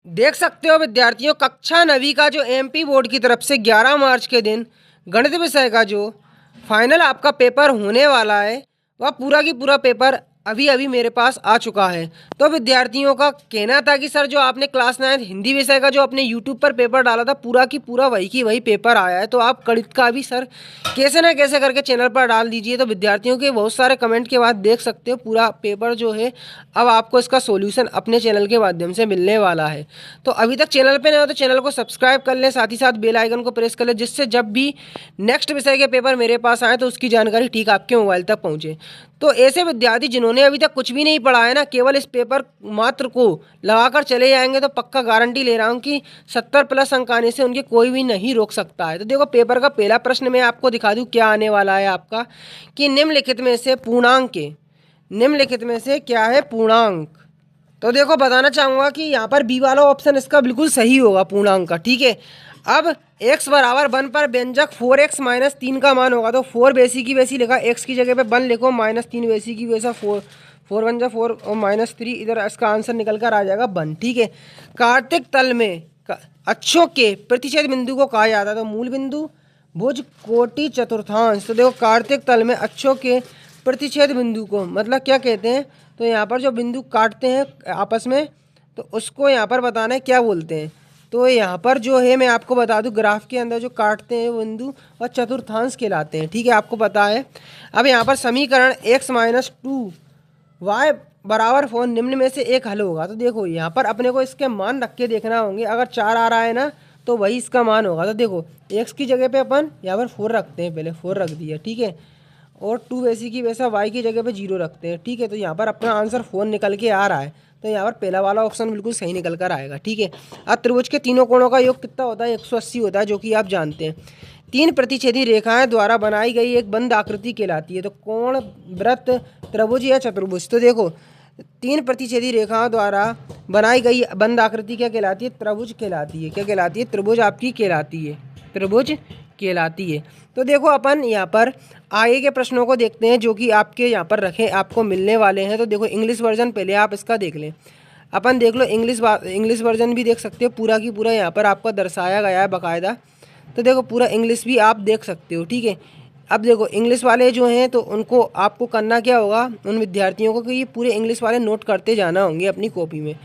देख सकते हो विद्यार्थियों, कक्षा 9वीं का जो एमपी बोर्ड की तरफ से 11 मार्च के दिन गणित विषय का जो फाइनल आपका पेपर होने वाला है, वह पूरा की पूरा पेपर अभी अभी मेरे पास आ चुका है। तो विद्यार्थियों का कहना था कि सर जो आपने क्लास 9 हिंदी विषय का जो अपने यूट्यूब पर पेपर डाला था, पूरा की पूरा वही की वही पेपर आया है, तो आप गणित का भी सर कैसे ना कैसे करके चैनल पर डाल दीजिए। तो विद्यार्थियों के बहुत सारे कमेंट के बाद देख सकते हो पूरा पेपर जो है अब आपको इसका सॉल्यूशन अपने चैनल के माध्यम से मिलने वाला है। तो अभी तक चैनल पे नए हो तो चैनल को सब्सक्राइब कर लें, साथ ही साथ बेल आइकन को प्रेस कर लें, जिससे जब भी नेक्स्ट विषय के पेपर मेरे पास आए तो उसकी जानकारी ठीक आपके मोबाइल तक पहुंचे। तो ऐसे विद्यार्थी जिन्होंने अभी तक कुछ भी नहीं पढ़ा है ना, केवल इस पेपर मात्र को लगाकर चले जाएंगे, तो पक्का गारंटी ले रहा हूँ कि 70+ अंक आने से उनके कोई भी नहीं रोक सकता है। तो देखो पेपर का पहला प्रश्न मैं आपको दिखा दूँ क्या आने वाला है आपका, कि निम्नलिखित में से पूर्णांक के, निम्नलिखित में से क्या है पूर्णांक। तो देखो बताना चाहूँगा कि यहाँ पर बी वाला ऑप्शन इसका बिल्कुल सही होगा पूर्णांक का, ठीक है। अब x बराबर 1 पर व्यंजक 4x माइनस 3 का मान होगा, तो 4 बेसी की बेसी लिखा, x की जगह पे 1 लिखो, माइनस 3 बेसी की वैसा 4, 4 1 जा 4 और माइनस 3, इधर इसका आंसर निकल कर आ जाएगा 1, ठीक है। कार्तिक तल में अक्षों के प्रतिच्छेद बिंदु को कहा जाता है, तो मूल बिंदु, भुज, कोटि, चतुर्थांश। तो देखो कार्तिक तल में अक्षों के प्रतिच्छेद बिंदु को मतलब क्या कहते हैं, तो यहाँ पर जो बिंदु काटते हैं आपस में, तो उसको यहाँ पर बताना है क्या बोलते हैं। तो यहाँ पर जो है मैं आपको बता दूं, ग्राफ के अंदर जो काटते हैं वो बिंदु और चतुर्थांश कहलाते हैं, ठीक है, आपको पता है। अब यहाँ पर समीकरण x माइनस 2y बराबर 4 निम्न में से एक हल होगा। तो देखो यहाँ पर अपने को इसके मान रख के देखना होंगे, अगर 4 आ रहा है ना तो वही इसका मान होगा। तो देखो x की जगह पे अपन यहाँ पर 4 रखते हैं, पहले 4 रख दिया, ठीक है, और 2 वैसी की वैसा y की जगह पे 0 रखते हैं, ठीक है। तो यहाँ पर अपना आंसर 4 निकल के आ रहा है, तो यहाँ पर पहला वाला ऑप्शन बिल्कुल सही निकल कर आएगा, ठीक है। अब त्रिभुज के तीनों कोणों का योग कितना होता है, 180 होता है, जो कि आप जानते हैं। 3 प्रतिच्छेदी रेखाएं द्वारा बनाई गई एक बंद आकृति कहलाती है, तो कोण, वृत्त, त्रिभुज या चतुर्भुज। तो देखो 3 प्रतिच्छेदी रेखाओं द्वारा बनाई गई बंद आकृति क्या कहलाती है, त्रिभुज कहलाती है। क्या कहलाती है, त्रिभुज आपकी कहलाती है, त्रिभुज कहलाती है। तो देखो अपन यहाँ पर आगे के प्रश्नों को देखते हैं जो कि आपके यहाँ पर रखे आपको मिलने वाले हैं। तो देखो इंग्लिश वर्जन पहले आप इसका देख लें, अपन देख लो इंग्लिश वर्जन भी देख सकते हो, पूरा की पूरा यहाँ पर आपका दर्शाया गया है बाकायदा। तो देखो पूरा इंग्लिश भी आप देख सकते हो, ठीक है। अब देखो इंग्लिश वाले जो हैं तो उनको आपको करना क्या होगा, उन विद्यार्थियों को कि ये पूरे इंग्लिश वाले नोट करते जाना होंगे अपनी कॉपी में।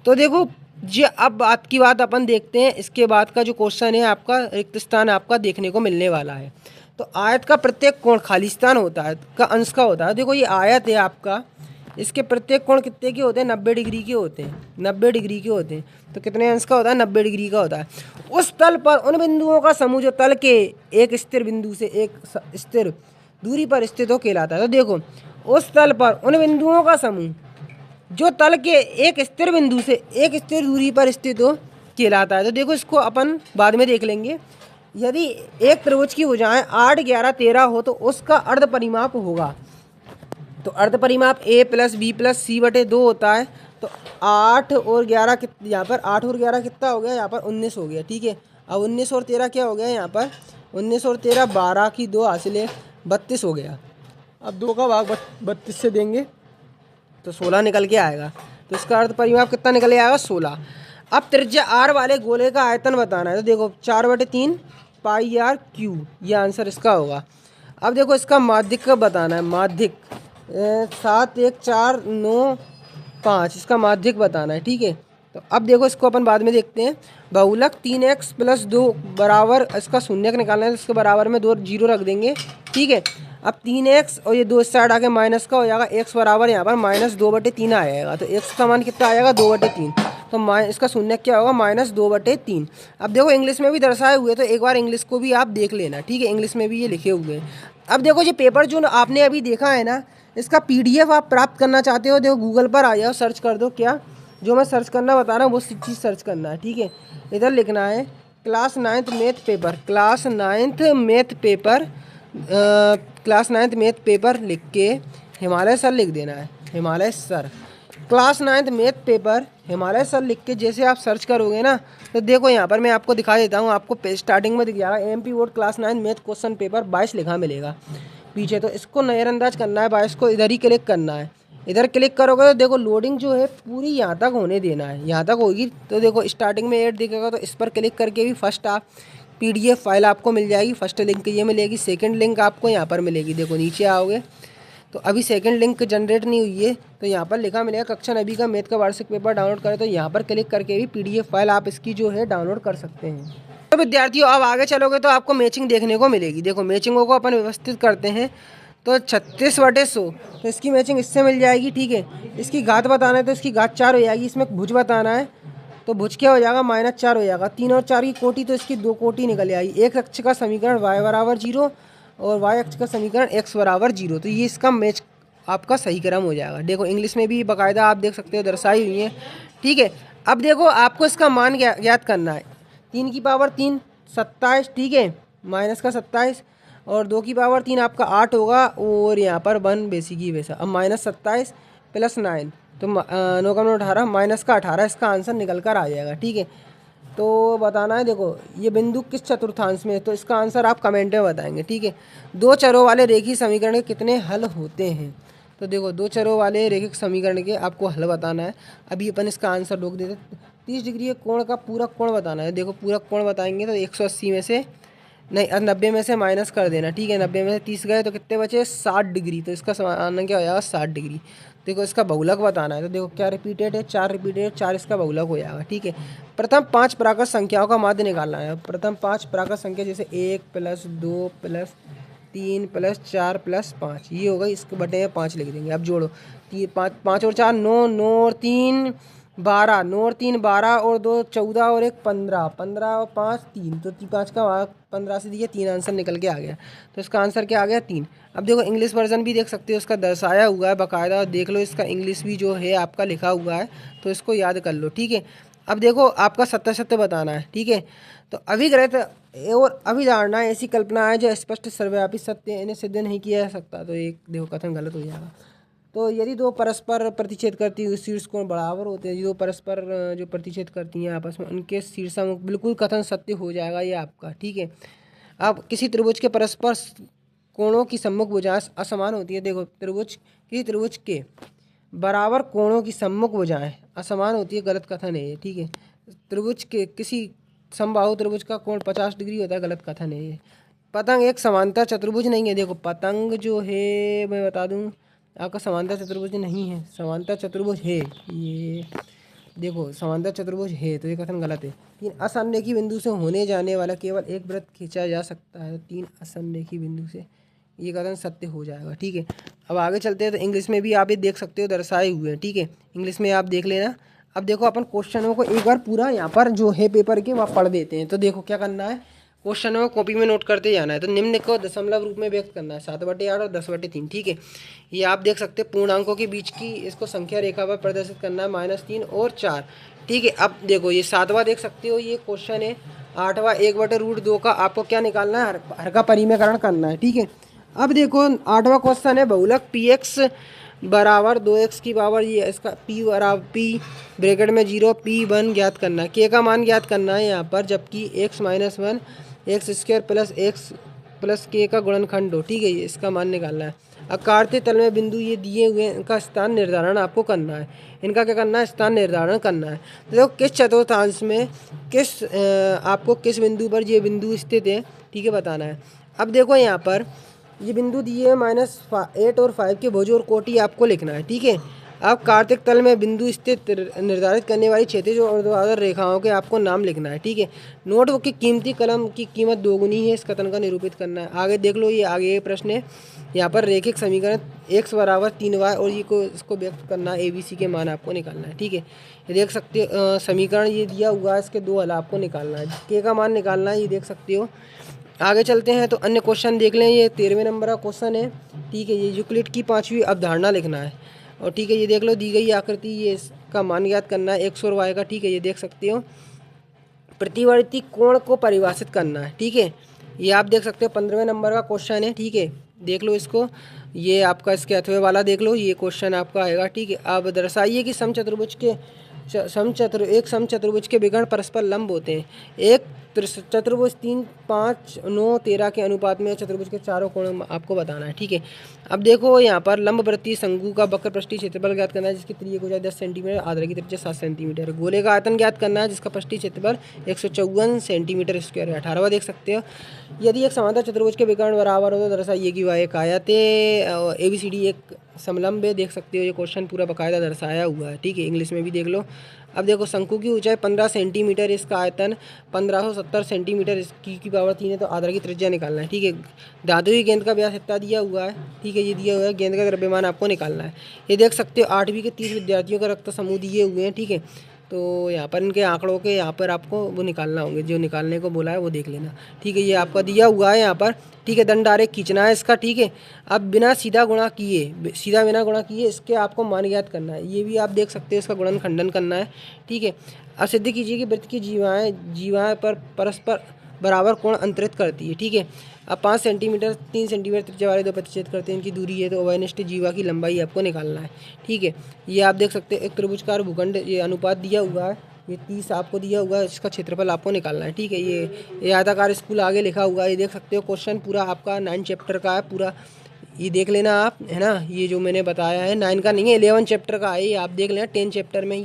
तो देखो जी अब बात की बात अपन देखते हैं, इसके बाद का जो क्वेश्चन है आपका रिक्त स्थान आपका देखने को मिलने वाला है। तो आयत का प्रत्येक कोण खाली स्थान होता है का अंश का होता है। देखो ये आयत है आपका, इसके प्रत्येक कोण कितने के होते हैं, 90 डिग्री के होते हैं, 90 डिग्री के होते हैं। तो कितने अंश का होता है, 90 डिग्री का होता है। उस तल पर उन बिंदुओं का समूह जो तल के एक स्थिर बिंदु से एक स्थिर दूरी पर स्थित हो कहलाता है। तो देखो उस तल पर उन बिंदुओं का समूह जो तल के एक स्थिर बिंदु से एक स्थिर दूरी पर स्थित हो कहलाता है। तो देखो इसको अपन बाद में देख लेंगे। यदि एक त्रिभुज की भुजाएं 8, 11, 13 हो तो उसका अर्ध परिमाप होगा। तो अर्ध परिमाप a plus B plus c बटे 2 होता है। तो 8 और 11 यहाँ पर 8 और 11 कितना हो गया, यहाँ पर 19 हो गया, ठीक है। अब 19 और 13 क्या हो गया, यहाँ पर 19 और 13 12 की 2 हासिल है 32 हो गया। अब 2 का भाग 32 से देंगे तो 16 निकल के आएगा। तो इसका अर्ध परिमाप कितना निकल के आएगा, 16। अब त्रिज्या r वाले गोले का आयतन बताना है। तो देखो 4/3 पाई r क्यू, ये आंसर इसका होगा। अब देखो इसका माध्यिक का बताना है, माध्यिक 7, 1, 4, 9, 5, इसका माध्यिक बताना है, ठीक है। तो अब देखो इसको अपन बाद में देखते हैं। बहुलक 3x प्लस 2 बराबर, इसका शून्यक निकालना है तो इसके बराबर में 2 जीरो रख देंगे, ठीक है। अब 3x और ये 2 इस साइड आके माइनस का हो जाएगा, x बराबर यहाँ पर -2/3 आएगा। तो x का मान कितना आएगा, 2/3। तो इसका शून्यक क्या होगा, -2/3। अब देखो इंग्लिश में भी दर्शाए हुए, तो एक बार इंग्लिश को भी आप देख लेना, ठीक है, इंग्लिश में भी ये लिखे हुए हैं। अब देखो ये पेपर जो आपने अभी देखा है ना, इसका PDF आप प्राप्त करना चाहते हो, देखो गूगल पर आ जाओ, सर्च कर दो, क्या जो मैं सर्च करना बता रहा हूँ वो चीज़ सर्च करना है, ठीक है। इधर लिखना है class 9th math paper, class 9th math paper, class 9th math paper लिख के हिमालय सर लिख देना है, Himalaya sir, class 9th math paper Himalaya sir लिख के जैसे आप सर्च करोगे ना, तो देखो यहाँ पर मैं आपको दिखा देता हूँ, आपको स्टार्टिंग में दिख जाएगा MP board class 9 math question paper 22 लिखा मिलेगा पीछे। तो इसको नज़रअंदाज करना है, 22 को इधर ही क्लिक करना है, इधर क्लिक करोगे तो देखो लोडिंग जो है पूरी यहाँ तक होने देना है, यहाँ तक होगी तो देखो स्टार्टिंग में 8 दिखेगा, तो इस पर क्लिक करके भी फर्स्ट आप PDF फाइल आपको मिल जाएगी। फर्स्ट लिंक ये मिलेगी, सेकंड लिंक आपको यहाँ पर मिलेगी। देखो नीचे आओगे तो अभी सेकंड लिंक जनरेट नहीं हुई है, तो यहाँ पर लिखा मिलेगा कक्षा 9वीं का मैथ का वार्षिक पेपर डाउनलोड करें, तो यहाँ पर क्लिक करके भी PDF फाइल आप इसकी जो है डाउनलोड कर सकते हैं। तो विद्यार्थियों अब आगे चलोगे तो आपको मैचिंग देखने को मिलेगी। देखो मैचिंगों को अपन व्यवस्थित करते हैं, तो 36/100 तो इसकी मैचिंग इससे मिल जाएगी। ठीक है, इसकी घात बताना है तो इसकी घात 4 हो जाएगी। इसमें भुज बताना है तो भुज क्या हो जाएगा, -4 हो जाएगा। 3 और 4 की कोटि तो इसकी 2 कोटि निकल आएगी। एक अक्ष का समीकरण y बराबर 0 और y अक्ष का समीकरण x बराबर 0, तो ये इसका मैच आपका सही क्रम हो जाएगा। देखो इंग्लिश में भी बाकायदा आप देख सकते हो दर्शाई हुई है। ठीक है, अब देखो आपको इसका मान ज्ञात करना है। 3 की पावर 3 27, ठीक है, माइनस का 27 और 2 की पावर 3 आपका 8 होगा, और यहाँ पर 1 बेसिक ही वैसा। अब -27 + 9 तो 9 का 9 18, माइनस का 18, इसका आंसर निकल कर आ जाएगा। ठीक है, तो बताना है देखो ये बिंदु किस चतुर्थांश में है, तो इसका आंसर आप कमेंट में बताएंगे। ठीक है, 2 चरों वाले रेखीय समीकरण के कितने हल होते हैं, तो देखो 2 चरों वाले रैखिक समीकरण के आपको हल बताना है। अभी अपन इसका आंसर रोक देते। 30 डिग्री के कोण का पूरा कोण बताना है। देखो पूरा कोण बताएंगे तो 180 में से नहीं 90 में से माइनस कर देना। ठीक है, 90 में से 30 गए तो कितने बचे, 60 डिग्री, तो इसका समाधान क्या हो जाएगा, 60 डिग्री। देखो इसका बहुलक बताना है, तो देखो क्या रिपीटेड है, 4 रिपीटेड, 4 इसका बहुलक हो जाएगा। ठीक है, प्रथम 5 प्राकृत संख्याओं का माध्य निकालना है। प्रथम 5 प्राकृत संख्या जैसे 1 + 2 + 3 + 4 + 5 ये हो गई, इसके बटे में 5 लिख देंगे। अब जोड़ो 5 और 4 9, 9 और 3 12, 9 और 3 12 और 2 14 और 1 15, 15 और 5 3, तो 5 का 15 से दिया 3 आंसर निकल के आ गया। तो इसका आंसर क्या आ गया, 3। अब देखो इंग्लिश वर्जन भी देख सकते हो, उसका दर्शाया हुआ है बाकायदा, देख लो इसका इंग्लिश भी जो है आपका लिखा हुआ है, तो इसको याद कर लो। ठीक है, अब देखो आपका सत्य सत्य बताना है। ठीक है, तो अभिग्रहित और अभिधारणा ऐसी कल्पना है जो स्पष्ट सर्वव्यापी सत्य इन्हें सिद्ध नहीं किया जा सकता, तो एक देखो कथन गलत हो जाएगा। तो यदि 2 परस्पर प्रतिच्छेद करती हुई शीर्ष कोण बराबर होते हैं, 2 परस्पर जो प्रतिच्छेद करती हैं आपस में, उनके शीर्षामुख बिल्कुल कथन सत्य हो जाएगा ये आपका। ठीक है, अब किसी त्रिभुज के परस्पर कोणों की सम्मुख भुजाएं असमान होती है। देखो किसी त्रिभुज के बराबर कोणों की सम्मुख भुजाएं असमान होती है, गलत कथन है ये। ठीक है, त्रिभुज के किसी समबाहु त्रिभुज का कोण 50 डिग्री होता है, गलत कथन है ये। पतंग एक समांतर चतुर्भुज नहीं है। देखो पतंग जो है मैं बता दूं आपका समांतर चतुर्भुज नहीं है, समांतर चतुर्भुज है ये। देखो समांतर चतुर्भुज है, तो ये कथन गलत है। 3 असमरेखी बिंदु से होने जाने वाला केवल एक वृत्त खींचा जा सकता है, 3 असमरेखी बिंदु से, ये कथन सत्य हो जाएगा। ठीक है, अब आगे चलते हैं, तो इंग्लिश में भी आप ये देख सकते हो दर्शाए हुए हैं। ठीक है, इंग्लिश में आप देख लेना। अब देखो अपन क्वेश्चनों को एक बार पूरा यहाँ पर जो है पेपर के वहाँ पढ़ देते हैं। तो देखो क्या करना है, क्वेश्चन में कॉपी में नोट करते जाना है। तो निम्न को दशमलव रूप में व्यक्त करना है, 7/8 और 10/3। ठीक है, ये आप देख सकते हैं पूर्णांकों के बीच की इसको संख्या रेखा पर प्रदर्शित करना है, -3 और 4। ठीक है, अब देखो ये 7वां देख सकते हो ये क्वेश्चन है। 8वां 1/√2 का आपको क्या निकालना है, हर का परिमेयकरण करना है। ठीक है, अब देखो 8वां क्वेश्चन है बहुलक px बराबर 2x की पावर ये इसका p बराबर p ब्रैकेट में 0 p1 ज्ञात करना है। k का मान ज्ञात करना है यहाँ पर, जबकि x - 1 x² + x + k का गुणनखंड हो। ठीक है, ये इसका मान निकालना है। आकार्तीय तल में बिंदु ये दिए हुए इनका स्थान निर्धारण आपको करना है। इनका क्या करना है, स्थान निर्धारण करना है। तो देखो किस चतुर्थांश में आपको किस बिंदु पर ये बिंदु स्थित है, ठीक है, बताना है। अब देखो यहाँ पर ये बिंदु दिए है -8 और 5 के भुज और कोटि आपको लिखना है। ठीक है, अब कार्तिक तल में बिंदु स्थित निर्धारित करने वाली क्षैतिज और ऊर्ध्वाधर रेखाओं के आपको नाम लिखना है। ठीक है, नोटबुक की कीमती कलम की कीमत 2 गुनी है, इस कथन का निरूपित करना है। आगे देख लो, ये आगे ये प्रश्न है। यहाँ पर रैखिक समीकरण x बराबर 3y और ये को इसको व्यक्त करना है, ABC के मान आपको निकालना है। ठीक है, ये देख सकते हो समीकरण ये दिया हुआ है, इसके 2 हल आपको निकालना है, k का मान निकालना है, ये देख सकते हो। आगे चलते हैं तो अन्य क्वेश्चन देख लें। ये 13वें नंबर का क्वेश्चन है। ठीक है, ये यूक्लिड की 5वीं अवधारणा लिखना है। और ठीक है, ये देख लो दी गई आकृति, ये इसका मान ज्ञात करना है x और y का। ठीक है, ये देख सकते हो। प्रतिवर्ती कोण को परिभाषित करना है। ठीक है, ये आप देख सकते हो 15वें नंबर का क्वेश्चन है। ठीक है, देख लो इसको, ये आपका इसके अथवे वाला देख लो, ये क्वेश्चन आपका आएगा। ठीक है, अब दर्शाइए कि समचतुर्भुज के एक समचतुर्भुज के विकर्ण परस्पर लंब होते हैं। एक चतुर्भुज 3, 5, 9, 13 के अनुपात में चतुर्भुज के चारों कोण आपको बताना है। ठीक है, अब देखो यहाँ पर लंबवृत्तीय शंकु का वक्र पृष्ठीय क्षेत्रफल ज्ञात करना है जिसकी त्रिज्या ऊंचाई 10 सेंटीमीटर, आधार की त्रिज्या 7 सेंटीमीटर। गोले का आयतन ज्ञात करना है जिसका पृष्ठीय क्षेत्रफल 154 सेंटीमीटर स्क्वायर है। 18वां देख सकते हो, यदि एक समांतर चतुर्भुज के विकर्ण बराबर हो तो दर्शाइए कि वह एक आयत है। ABCD एक समलंब है, देख सकते हो ये क्वेश्चन पूरा बाकायदा दर्शाया हुआ है। ठीक है, इंग्लिश में भी देख लो। अब देखो शंकु की ऊंचाई 15 सेंटीमीटर, इसका आयतन 1570 सेंटीमीटर, इसकी पावर 3 है, तो आधार की त्रिज्या निकालना है। ठीक है, धातु की गेंद का व्यास इतना दिया हुआ है। ठीक है, ये दिया हुआ है, गेंद का द्रव्यमान आपको निकालना है। ये देख सकते हो 8वीं के 30 विद्यार्थियों का रक्त समूह दिए हुए हैं। ठीक है, तो यहाँ पर इनके आंकड़ों के यहाँ पर आपको वो निकालना होंगे, जो निकालने को बोला है वो देख लेना। ठीक है, ये आपका दिया हुआ है यहाँ पर। ठीक है, दंड आरेख खींचना है इसका। ठीक है, अब बिना गुणा किए इसके आपको मान ज्ञात करना है। ये भी आप देख सकते हो, इसका गुणन खंडन करना है। ठीक है, अब सिद्ध कीजिए कि वृत्त की जीवाएँ पर परस्पर बराबर कोण अंतरित करती है। ठीक है, अब 5 सेंटीमीटर 3 सेंटीमीटर त्रिज्या वाले दो प्रतिच्छेद करते हैं, इनकी दूरी है, तो उभयनिष्ठ जीवा की लंबाई आपको निकालना है। ठीक है, ये आप देख सकते हैं एक त्रिभुजकार भूखंड, ये अनुपात दिया हुआ है, ये 30 आपको दिया हुआ है, इसका क्षेत्रफल आपको निकालना है। ठीक है, ये आयताकार स्कूल आगे लिखा हुआ है, ये देख सकते हो। क्वेश्चन पूरा आपका 9 चैप्टर का है पूरा, ये देख लेना आप, है ना। ये जो मैंने बताया है 9 का नहीं है, 11 चैप्टर का है, ये आप देख लेना। 10 चैप्टर में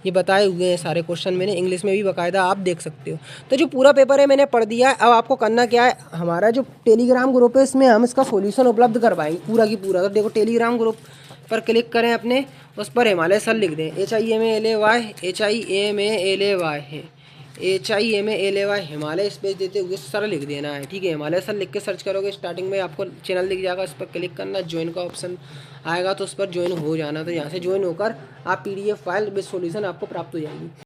ये बताए हुए हैं सारे क्वेश्चन, मैंने इंग्लिश में भी बाकायदा आप देख सकते हो। तो जो पूरा पेपर है मैंने पढ़ दिया है। अब आपको करना क्या है, हमारा जो टेलीग्राम ग्रुप है इसमें हम इसका सॉल्यूशन उपलब्ध करवाएंगे पूरा की पूरा। तो देखो टेलीग्राम ग्रुप पर क्लिक करें अपने, उस पर हिमालय सर लिख दें, HIMALAY है, HIMALAY हिमालय स्पेस देते हुए सर लिख देना है। ठीक है, हिमालय सर लिख के सर्च करोगे, स्टार्टिंग में आपको चैनल दिख जाएगा, इस पर क्लिक करना, ज्वाइन का ऑप्शन आएगा तो उस पर ज्वाइन हो जाना। तो यहाँ से ज्वाइन होकर आप PDF फाइल विद सॉल्यूशन आपको प्राप्त हो जाएगी।